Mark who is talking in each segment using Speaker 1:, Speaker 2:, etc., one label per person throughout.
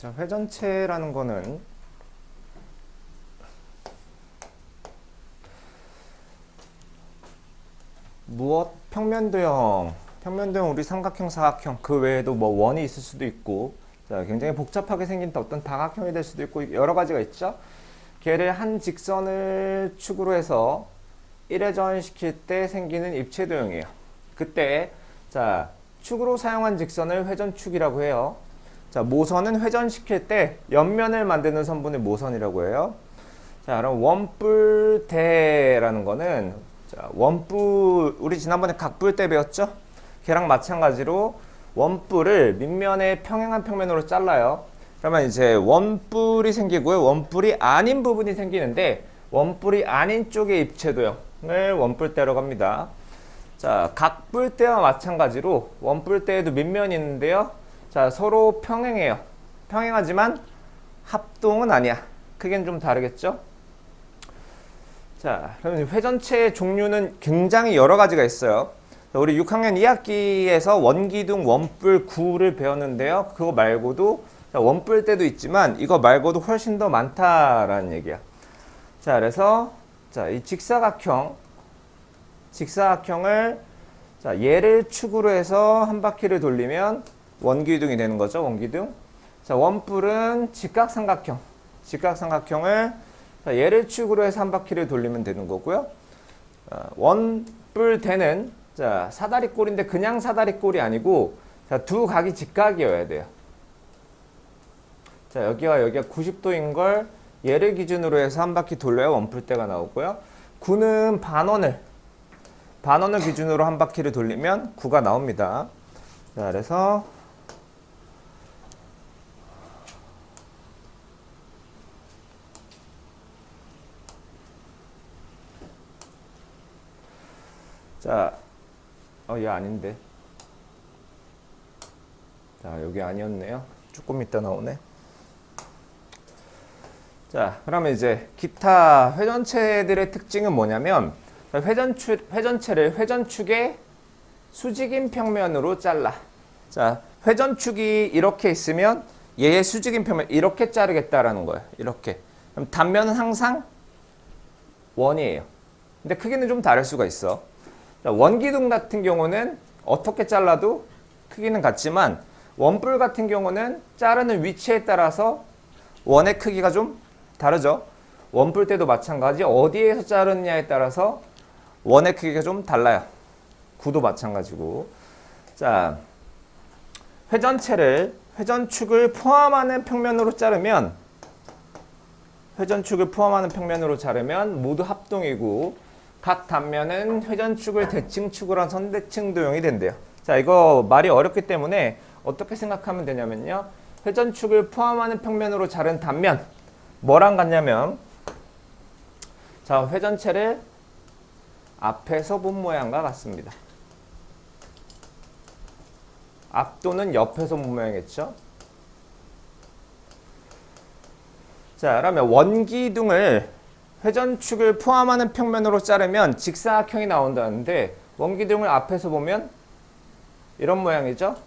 Speaker 1: 자, 회전체라는 거는 무엇? 평면도형 우리 삼각형, 사각형 그 외에도 뭐 원이 있을 수도 있고, 자, 굉장히 복잡하게 생긴 어떤 다각형이 될 수도 있고 여러 가지가 있죠. 걔를 한 직선을 축으로 해서 1회전 시킬 때 생기는 입체도형이에요. 그때 자, 축으로 사용한 직선을 회전축이라고 해요. 자, 모선은 회전시킬 때 옆면을 만드는 선분을 모선이라고 해요. 자, 그럼 원뿔대라는 거는, 자, 원뿔, 우리 지난번에 각뿔대 배웠죠? 걔랑 마찬가지로 원뿔을 밑면에 평행한 평면으로 잘라요. 그러면 이제 원뿔이 생기고요. 원뿔이 아닌 부분이 생기는데, 원뿔이 아닌 쪽의 입체도형을 원뿔대라고 합니다. 자, 각뿔대와 마찬가지로 원뿔대에도 밑면이 있는데요. 자, 서로 평행해요. 평행하지만 합동은 아니야. 크기는 좀 다르겠죠? 자, 그러면 회전체의 종류는 굉장히 여러 가지가 있어요. 우리 6학년 2학기에서 원기둥, 원뿔, 구를 배웠는데요. 그거 말고도 원뿔대도 있지만 이거 말고도 훨씬 더 많다라는 얘기야. 자, 그래서 자, 이 직사각형을 자, 얘를 축으로 해서 한 바퀴를 돌리면 원기둥이 되는 거죠. 원기둥. 자, 원뿔은 직각삼각형을 자, 얘를 축으로 해서 한 바퀴를 돌리면 되는 거고요. 원뿔대는 자, 사다리꼴인데 그냥 사다리꼴이 아니고 자, 두 각이 직각이어야 돼요. 자, 여기와 여기가 90도인 걸 얘를 기준으로 해서 한 바퀴 돌려야 원뿔대가 나오고요. 구는 반원을 기준으로 한 바퀴를 돌리면 구가 나옵니다. 자, 그래서 자, 얘 아닌데. 자, 여기 아니었네요. 조금 이따 나오네. 자, 그러면 이제 기타 회전체들의 특징은 뭐냐면, 회전체를 회전축의 수직인 평면으로 잘라. 자, 회전축이 이렇게 있으면 얘의 수직인 평면 이렇게 자르겠다라는 거예요. 이렇게. 그럼 단면은 항상 원이에요. 근데 크기는 좀 다를 수가 있어. 자, 원기둥 같은 경우는 어떻게 잘라도 크기는 같지만 원뿔 같은 경우는 자르는 위치에 따라서 원의 크기가 좀 다르죠. 원뿔 때도 마찬가지 어디에서 자르느냐에 따라서 원의 크기가 좀 달라요. 구도 마찬가지고. 자, 회전축을 포함하는 평면으로 자르면 모두 합동이고 각 단면은 회전축을 대칭축으로 한 선대칭 도형이 된대요. 자, 이거 말이 어렵기 때문에 어떻게 생각하면 되냐면요. 회전축을 포함하는 평면으로 자른 단면 뭐랑 같냐면, 자, 회전체를 앞에서 본 모양과 같습니다. 앞 또는 옆에서 본 모양이겠죠. 자, 그러면 원기둥을 회전축을 포함하는 평면으로 자르면 직사각형이 나온다는데, 원기둥을 앞에서 보면 이런 모양이죠.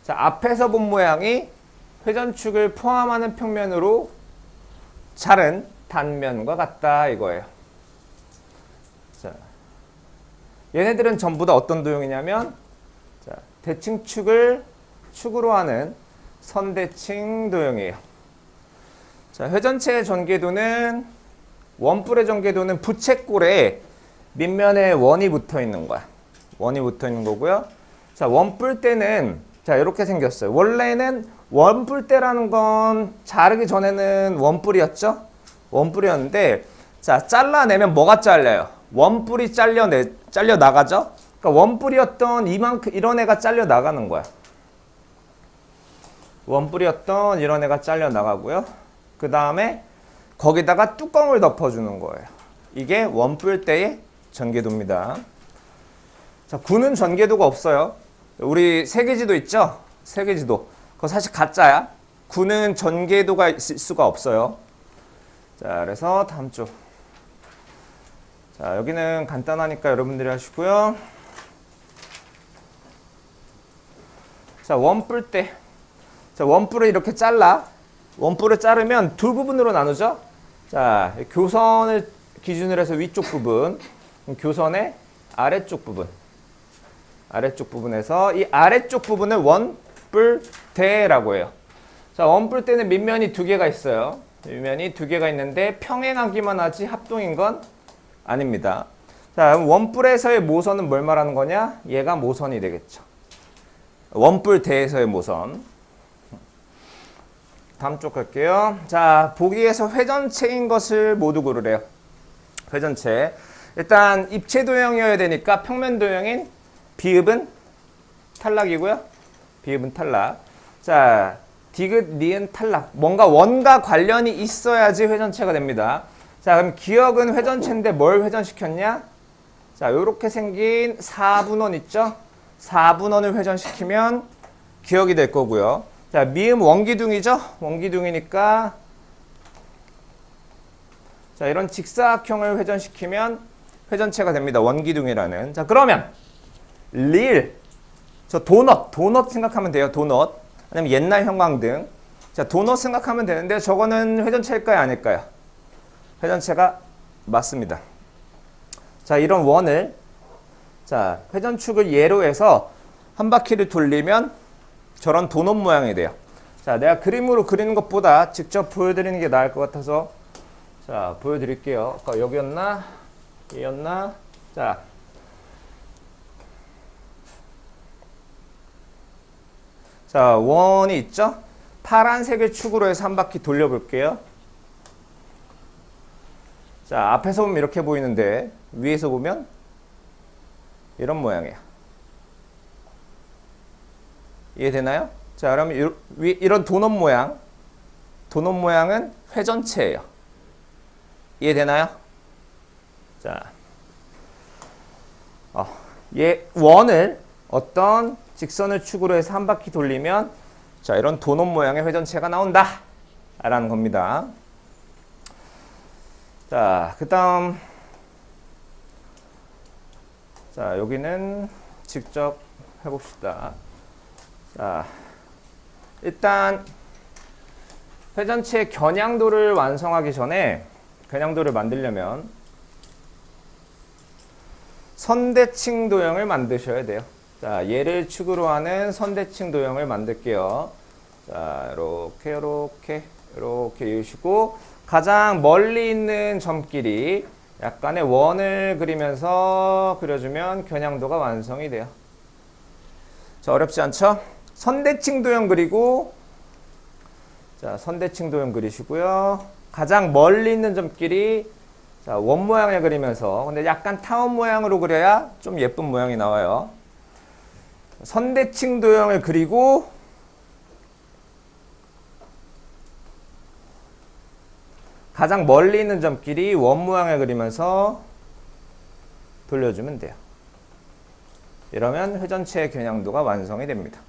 Speaker 1: 자, 앞에서 본 모양이 회전축을 포함하는 평면으로 자른 단면과 같다 이거예요. 자, 얘네들은 전부 다 어떤 도형이냐면, 자, 대칭축을 축으로 하는 선대칭 도형이에요. 자, 회전체의 전개도는 원뿔의 전개도는 부채꼴에 밑면에 원이 붙어 있는 거야. 원이 붙어 있는 거고요. 자, 원뿔대는 자, 이렇게 생겼어요. 원래는 원뿔대라는 건 자르기 전에는 원뿔이었죠? 원뿔이었는데, 자, 잘라내면 뭐가 잘려요? 원뿔이 잘려 나가죠? 그러니까 원뿔이었던 이런 애가 잘려 나가는 거야. 원뿔이었던 이런 애가 잘려 나가고요. 그 다음에 거기다가 뚜껑을 덮어주는 거예요. 이게 원뿔대의 전개도입니다. 자, 구는 전개도가 없어요. 우리 세계지도 있죠? 세계지도. 그거 사실 가짜야. 구는 전개도가 있을 수가 없어요. 자, 그래서 다음 쪽. 자, 여기는 간단하니까 여러분들이 하시고요. 자, 원뿔대. 자, 원뿔을 이렇게 잘라. 원뿔을 자르면 두 부분으로 나누죠. 자, 교선을 기준으로 해서 위쪽 부분, 교선의 아래쪽 부분. 아래쪽 부분에서 이 아래쪽 부분을 원뿔대라고 해요. 자, 원뿔대는 밑면이 두 개가 있어요. 밑면이 두 개가 있는데 평행하기만 하지 합동인 건 아닙니다. 자, 원뿔에서의 모선은 뭘 말하는 거냐? 얘가 모선이 되겠죠. 원뿔대에서의 모선. 다음 쪽 갈게요. 자, 보기에서 회전체인 것을 모두 고르래요. 회전체. 일단 입체 도형이어야 되니까 평면 도형인 비읍은 탈락이고요. 비읍은 탈락. 자, 디귿, 니은 탈락. 뭔가 원과 관련이 있어야지 회전체가 됩니다. 자, 그럼 기역은 회전체인데 뭘 회전시켰냐? 자, 요렇게 생긴 4분원 있죠? 4분원을 회전시키면 기역이 될 거고요. 자, 미음 원기둥이죠? 원기둥이니까 자, 이런 직사각형을 회전시키면 회전체가 됩니다. 원기둥이라는. 자, 그러면 릴, 저 도넛 생각하면 돼요. 도넛. 아니면 옛날 형광등. 자, 도넛 생각하면 되는데 저거는 회전체일까요? 아닐까요? 회전체가 맞습니다. 자, 이런 원을 자, 회전축을 예로 해서 한 바퀴를 돌리면 저런 도넛 모양이 돼요. 자, 내가 그림으로 그리는 것보다 직접 보여드리는 게 나을 것 같아서 자, 보여드릴게요. 아까 여기였나? 얘였나? 자, 자, 원이 있죠? 파란색을 축으로 해서 한 바퀴 돌려볼게요. 자, 앞에서 보면 이렇게 보이는데 위에서 보면 이런 모양이야. 이해되나요? 자, 그러면 이런 도넛 모양은 회전체예요. 이해되나요? 자, 얘 원을 어떤 직선을 축으로 해서 한 바퀴 돌리면 자, 이런 도넛 모양의 회전체가 나온다 라는 겁니다. 자, 그 다음 자, 여기는 직접 해봅시다. 자, 일단 회전체 겨냥도를 완성하기 전에 겨냥도를 만들려면 선대칭 도형을 만드셔야 돼요. 자, 얘를 축으로 하는 선대칭 도형을 만들게요. 자, 이렇게 이으시고 가장 멀리 있는 점끼리 약간의 원을 그리면서 그려주면 겨냥도가 완성이 돼요. 자, 어렵지 않죠? 선대칭 도형 그리고 자, 선대칭 도형 그리시고요. 가장 멀리 있는 점끼리 자, 원 모양을 그리면서 근데 약간 타원 모양으로 그려야 좀 예쁜 모양이 나와요. 선대칭 도형을 그리고 가장 멀리 있는 점끼리 원 모양을 그리면서 돌려주면 돼요. 이러면 회전체의 겨냥도가 완성이 됩니다.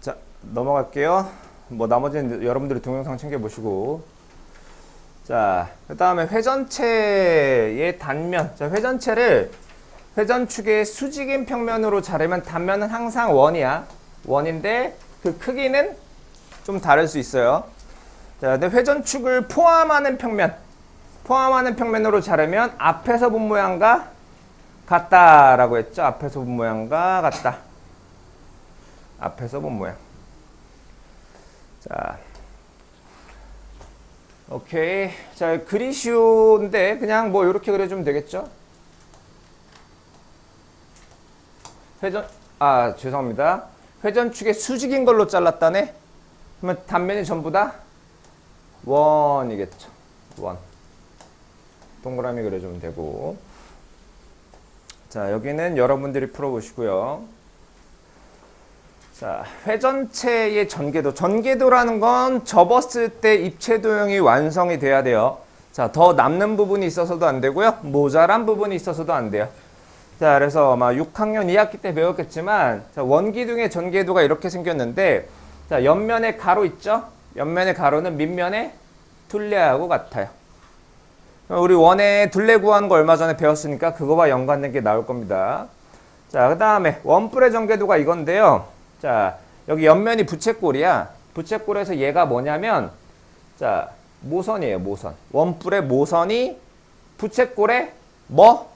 Speaker 1: 자, 넘어갈게요. 뭐 나머지는 여러분들이 동영상 챙겨보시고 자, 그 다음에 회전체의 단면. 자, 회전체를 회전축의 수직인 평면으로 자르면 단면은 항상 원이야. 원인데 그 크기는 좀 다를 수 있어요. 자, 근데 회전축을 포함하는 평면으로 자르면 앞에서 본 모양과 같다라고 했죠. 앞에서 본 모양과 같다. 앞에서 본 모양. 자, 오케이. 자, 그리 쉬운데 그냥 뭐 이렇게 그려주면 되겠죠. 죄송합니다. 회전축의 수직인 걸로 잘랐다네. 그러면 단면이 전부 다 원이겠죠. 원. 동그라미 그려주면 되고. 자, 여기는 여러분들이 풀어보시고요. 자, 회전체의 전개도. 전개도라는 건 접었을 때 입체 도형이 완성이 돼야 돼요. 자, 더 남는 부분이 있어서도 안 되고요. 모자란 부분이 있어서도 안 돼요. 자, 그래서 아마 6학년 2학기 때 배웠겠지만, 자, 원기둥의 전개도가 이렇게 생겼는데, 자, 옆면에 가로 있죠? 옆면의 가로는 밑면의 둘레하고 같아요. 우리 원의 둘레 구하는 거 얼마 전에 배웠으니까 그거와 연관된 게 나올 겁니다. 자, 그 다음에 원뿔의 전개도가 이건데요. 자, 여기 옆면이 부채꼴이야. 부채꼴에서 얘가 뭐냐면, 자, 모선이에요, 모선. 원뿔의 모선이 부채꼴의 뭐?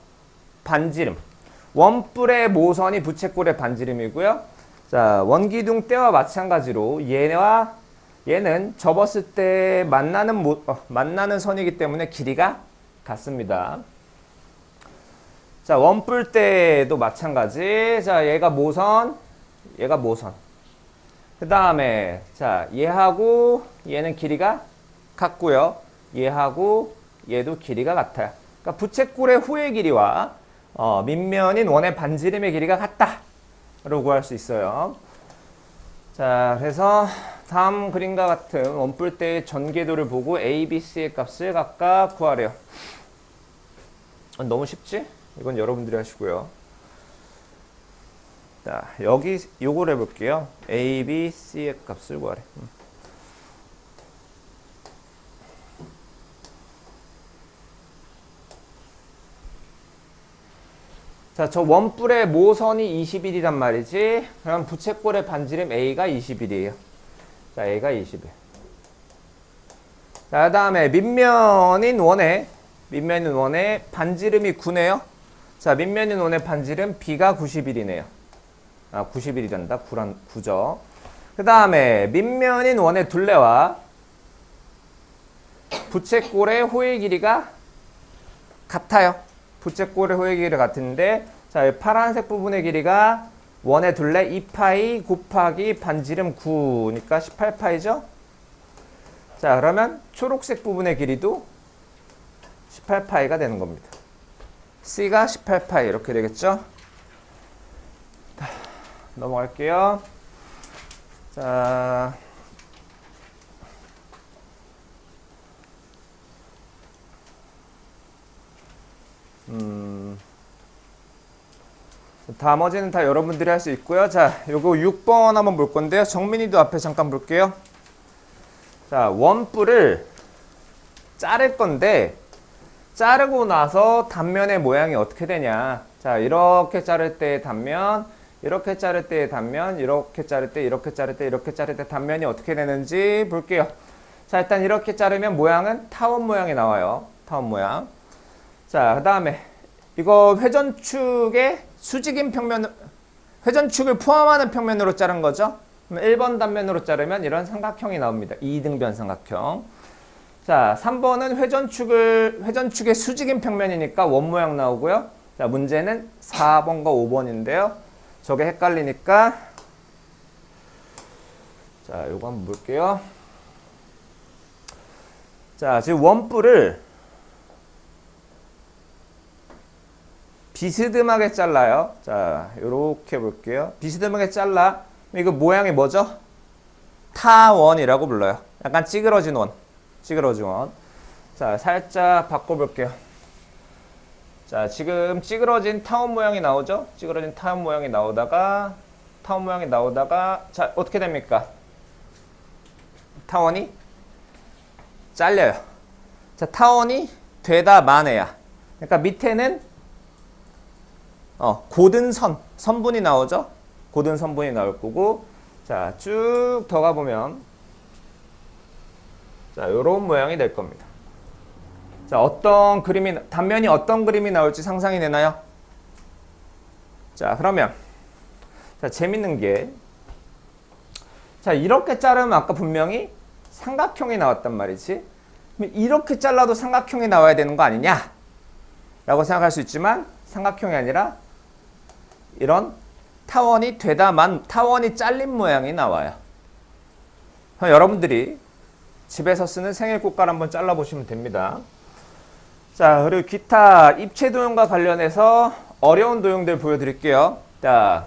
Speaker 1: 반지름. 원뿔의 모선이 부채꼴의 반지름이고요. 자, 원기둥 때와 마찬가지로 얘는 접었을 때 만나는 선이기 때문에 길이가 같습니다. 자, 원뿔 때도 마찬가지. 자, 얘가 모선, 얘가 모선. 그 다음에 자, 얘하고 얘는 길이가 같고요. 얘하고 얘도 길이가 같아요. 그러니까 부채꼴의 후의 길이와 밑면인 원의 반지름의 길이가 같다 라고 구할 수 있어요. 자, 그래서 다음 그림과 같은 원뿔 때의 전개도를 보고 A, B, C의 값을 각각 구하래요. 너무 쉽지? 이건 여러분들이 하시고요. 자, 여기 요걸 해볼게요. A, B, C의 값을 구하래. 자, 저 원뿔의 모선이 21이란 말이지. 그럼 부채꼴의 반지름 A가 21이에요. 자, A가 21. 자, 그 다음에 밑면인 원의 반지름이 9네요. 자, 밑면인 원의 반지름 B가 91이네요. 아, 91이란다. 9죠. 그 다음에 밑면인 원의 둘레와 부채꼴의 호의 길이가 같아요. 부채꼴의 호의 길이가 같은데, 자, 파란색 부분의 길이가 원의 둘레 2파이 곱하기 반지름 9니까 18파이죠? 자, 그러면 초록색 부분의 길이도 18파이가 되는 겁니다. C가 18파이 이렇게 되겠죠? 넘어갈게요. 자, 나머지는 다 여러분들이 할 수 있고요. 자, 요거 6번 한번 볼 건데요. 정민이도 앞에 잠깐 볼게요. 자, 원뿔을 자를 건데, 자르고 나서 단면의 모양이 어떻게 되냐. 자, 이렇게 자를 때의 단면, 이렇게 자를 때의 단면, 이렇게 자를 때, 이렇게 자를 때, 이렇게 자를 때 단면이 어떻게 되는지 볼게요. 자, 일단 이렇게 자르면 모양은 타원 모양이 나와요. 타원 모양. 자, 그 다음에 이거 회전축의 수직인 평면, 회전축을 포함하는 평면으로 자른 거죠. 그럼 1번 단면으로 자르면 이런 삼각형이 나옵니다. 2등변 삼각형. 자, 3번은 회전축의 수직인 평면이니까 원 모양 나오고요. 자, 문제는 4번과 5번인데요. 저게 헷갈리니까, 자, 요거 한번 볼게요. 자, 지금 원뿔을 비스듬하게 잘라요. 자, 요렇게 볼게요. 비스듬하게 잘라. 이거 모양이 뭐죠? 타원이라고 불러요. 약간 찌그러진 원. 찌그러진 원. 자, 살짝 바꿔볼게요. 자, 지금 찌그러진 타원 모양이 나오죠? 찌그러진 타원 모양이 나오다가, 자, 어떻게 됩니까? 타원이 잘려요. 자, 타원이 되다 마네야. 그러니까 밑에는 고든 선분이 나오죠? 고든 선분이 나올 거고, 자, 쭉 더 가보면, 자, 요런 모양이 될 겁니다. 자, 단면이 어떤 그림이 나올지 상상이 되나요? 자, 그러면, 자, 재밌는 게, 자, 이렇게 자르면 아까 분명히 삼각형이 나왔단 말이지. 이렇게 잘라도 삼각형이 나와야 되는 거 아니냐? 라고 생각할 수 있지만, 삼각형이 아니라, 이런 타원이 잘린 모양이 나와요. 여러분들이 집에서 쓰는 생일꽃갈 한번 잘라보시면 됩니다. 자, 그리고 기타 입체 도형과 관련해서 어려운 도형들 보여드릴게요. 자,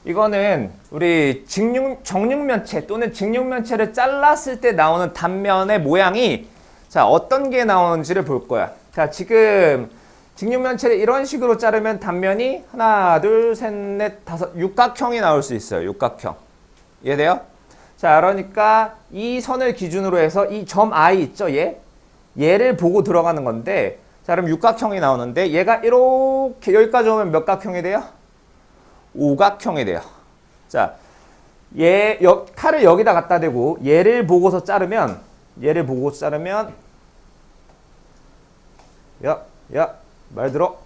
Speaker 1: 이거는 우리 정육면체 또는 직육면체를 잘랐을 때 나오는 단면의 모양이 자, 어떤 게 나오는지를 볼 거야. 자, 지금 직육면체를 이런 식으로 자르면 단면이 하나, 둘, 셋, 넷, 다섯, 육각형이 나올 수 있어요. 육각형. 이해돼요? 자, 그러니까 이 선을 기준으로 해서 이 점 I 있죠? 얘를 보고 들어가는 건데, 자, 그럼 육각형이 나오는데 얘가 이렇게 여기까지 오면 몇 각형이 돼요? 오각형이 돼요. 자, 칼을 여기다 갖다 대고 얘를 보고서 자르면 야, 말 들어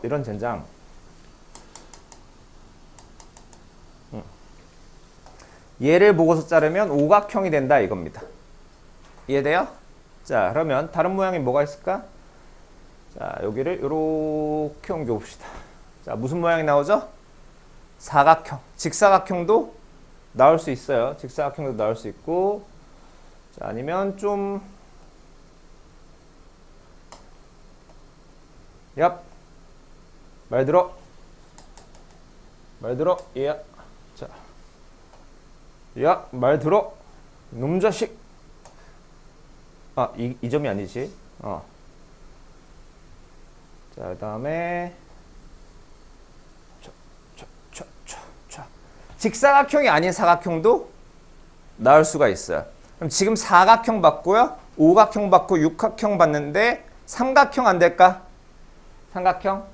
Speaker 1: 이런 젠장. 얘를 보고서 자르면 오각형이 된다 이겁니다. 이해돼요? 자, 그러면 다른 모양이 뭐가 있을까? 자, 여기를 이렇게 옮겨봅시다. 자, 무슨 모양이 나오죠? 사각형. 직사각형도 나올 수 있어요. 직사각형도 나올 수 있고, 자, 아니면 좀 말 들어 야, 자, 말 들어 놈자식. 아, 이 점이 아니지. 자, 그 다음에 직사각형이 아닌 사각형도 나올 수가 있어요. 그럼 지금 사각형 봤고요, 오각형 봤고, 육각형 봤는데 삼각형 안 될까? 삼각형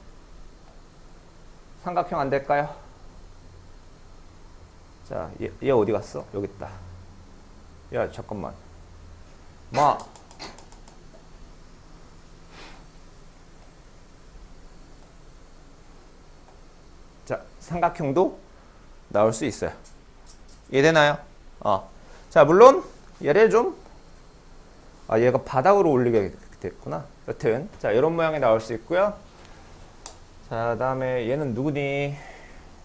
Speaker 1: 안 될까요? 자, 얘 어디 갔어? 여기 있다. 야, 잠깐만. 자, 삼각형도 나올 수 있어요. 이해되나요? 자, 물론 얘를 좀 얘가 바닥으로 올리게 됐구나. 여튼 자, 이런 모양이 나올 수 있고요. 자, 그다음에 얘는 누구니?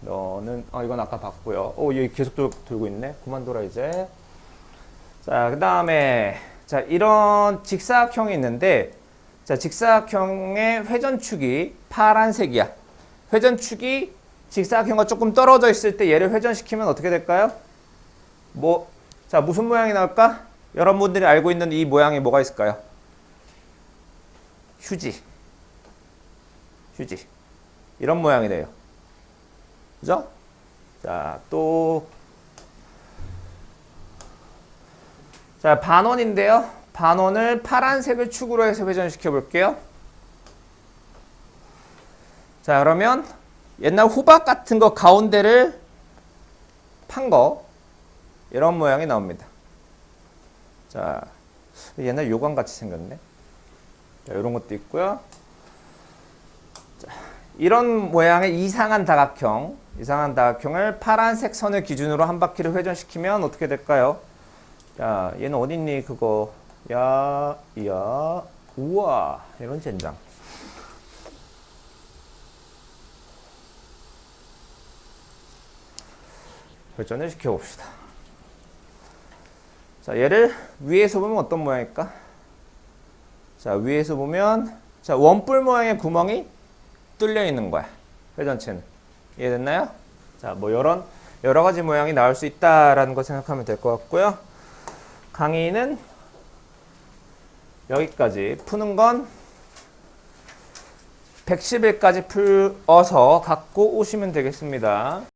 Speaker 1: 너는 이건 아까 봤고요. 얘 계속 돌고 있네. 그만 돌아 이제. 자, 그다음에 자, 이런 직사각형이 있는데, 자, 직사각형의 회전축이 파란색이야. 회전축이 직사각형과 조금 떨어져 있을 때 얘를 회전시키면 어떻게 될까요? 자, 무슨 모양이 나올까? 여러분들이 알고 있는 이 모양이 뭐가 있을까요? 휴지. 이런 모양이 돼요. 그죠? 자, 자, 반원인데요. 반원을 파란색을 축으로 해서 회전시켜 볼게요. 자, 그러면 옛날 호박 같은 거 가운데를 판 거, 이런 모양이 나옵니다. 자, 옛날 요강 같이 생겼네. 자, 이런 것도 있고요. 자, 이런 모양의 이상한 다각형을 파란색 선을 기준으로 한 바퀴를 회전시키면 어떻게 될까요? 자, 얘는 어딨니? 그거. 우와, 이런 젠장. 회전을 시켜봅시다. 자, 얘를 위에서 보면 어떤 모양일까? 자, 위에서 보면, 자, 원뿔 모양의 구멍이 뚫려 있는 거야. 회전체는. 이해됐나요? 자, 뭐 여러 가지 모양이 나올 수 있다라는 거 생각하면 될 것 같고요. 강의는 여기까지. 푸는 건 110일까지 풀어서 갖고 오시면 되겠습니다.